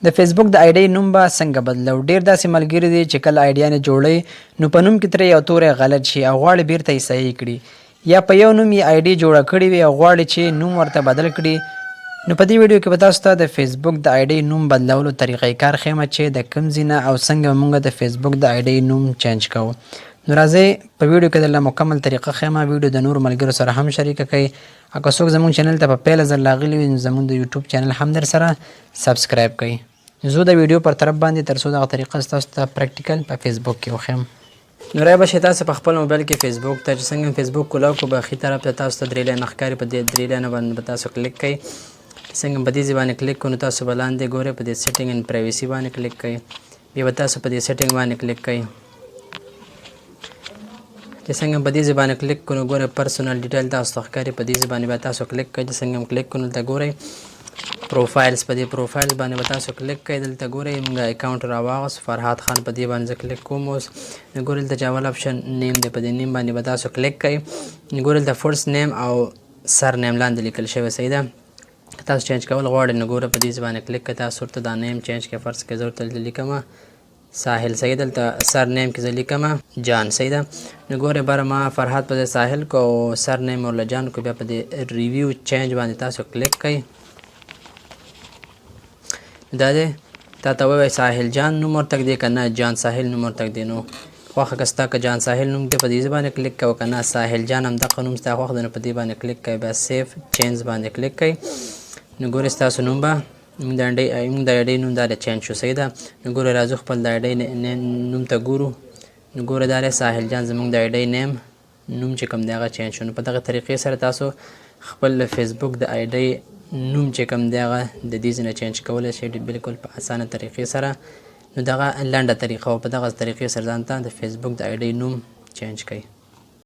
د فیسبوک د آی ډي نوم به څنګه بدلو؟ ډیر داسې ملګري دي چې کله آیډیانې جوړوي نو په نوم کې ترې یو توری غلط شي او غواړي بیرته یې صحیح کړي، یا په یو نوم یې آی ډي جوړه کړې وي او غواړي چې نوم ورته بدل کړي. نو په دې ویډیو کې به تاسو ته د فیسبوک د آی ډي نوم بدلولو طریقې کار ښیم چې د کوم ځای نه او څنګه موږ د فیسبوک د آی ډي نوم چینج کوو. نو راځئ په ویډیو کې درله مکمل طریقه ښیم. ویډیو د نورو ملګرو سره هم شریکه کړئ. او که څوک زموږ چینل ته په پیله ځل راغلي وي نو زموږ د یوټیوب چینل هم در سره سبسکرایب کړئ. زه د ویډیو پر طرف باندې تر څو دغه طریقه ستاسو ته پریکټیکل په فیسبوک کې وښیم. نو رای به شي تاسو په خپل موبایل کې فیسبوک ته چې څنګه فیسبوک کولاو کو به ښي طرف ته تاسو ته درې لاینه ښکاري، په دې درې لاینه باندې به تاسو کلیک کړئ. څنګه په دې باندې کلیک کړو نو تاسو به لاندې ګورئ په دې سیټینګ ان پرایوسي باندې کلیک کړئ. بیا به تاسو په دې سیټینګ باندې کلیک کړئ. چې څنګه په دې باندې کلیک کړو نو ګورئ پرسونل ډیټیل تاسو ته ښکاري، په دې باندې به تاسو کلیک کړئ. چې څنګه کلیک کړو نو ته ګورئ پروفایلز، په دې پروفایل باندې به تاسو کلیک کړئ. دلته ګورئ موږ اکاونټ راواغست فرهاد خان، په دې باندې زه کلیک کوم. اوس ګورئ دلته چې اول اپشن نیم دی، په دې نیم باندې به تاسو کلیک کړئ. ګورئ دلته فرست نیم او سر نیم لاندې لیکل شوی، صحیح ده. تاسو چینج کول غواړئ نو ګوره په دې باندې کلیک کړئ. تاسو ورته دا نیم چینج کړئ. فرض کړئ زه ورته لیکم ساحل، صحیح ده. دلته سر نیم کې زه لیکم جان، صحیح ده. نو ګورئ بره ما فرهاد په ساحل کو او سر نیم ورله جان کو. بیا په دې ریویو چینج باندې تاسو کلیک کړئ. دا دی تا ته ووایي ساحل جان نوم ورته ږدي که نه جان ساحل نوم ورته ږدي. نو خوښه که ستا که جان ساحل نوم دی په دې باندې کلیک کوه، که نه ساحل جان همدغه نوم ستا خوښ دی نو په دې باندې کلیک کوئ. بیا سیف چینج باندې کلیک کوئ. نو ګورئ ستاسو نوم به موږ د آی ډي نوم دا چینج شو، صحیح ده. نو ګورئ راځو خپل د آی ډي نوم ته ګورو. نو ګوره دا دی ساحل جان زموږ د آی ډي نیم نوم چې کوم دی هغه چینج شو. نو په دغه طریقې سره تاسو خپل فیسبوک د آی ډي نوم چې کوم دی هغه د دې ځای نه چینج کولی شئ بالکل په اسانه طریقې سره. نو دغه لنډه طریقه او په دغه طریقې سره ځان ته د فیسبوک د آی ډي نوم چینج کړئ.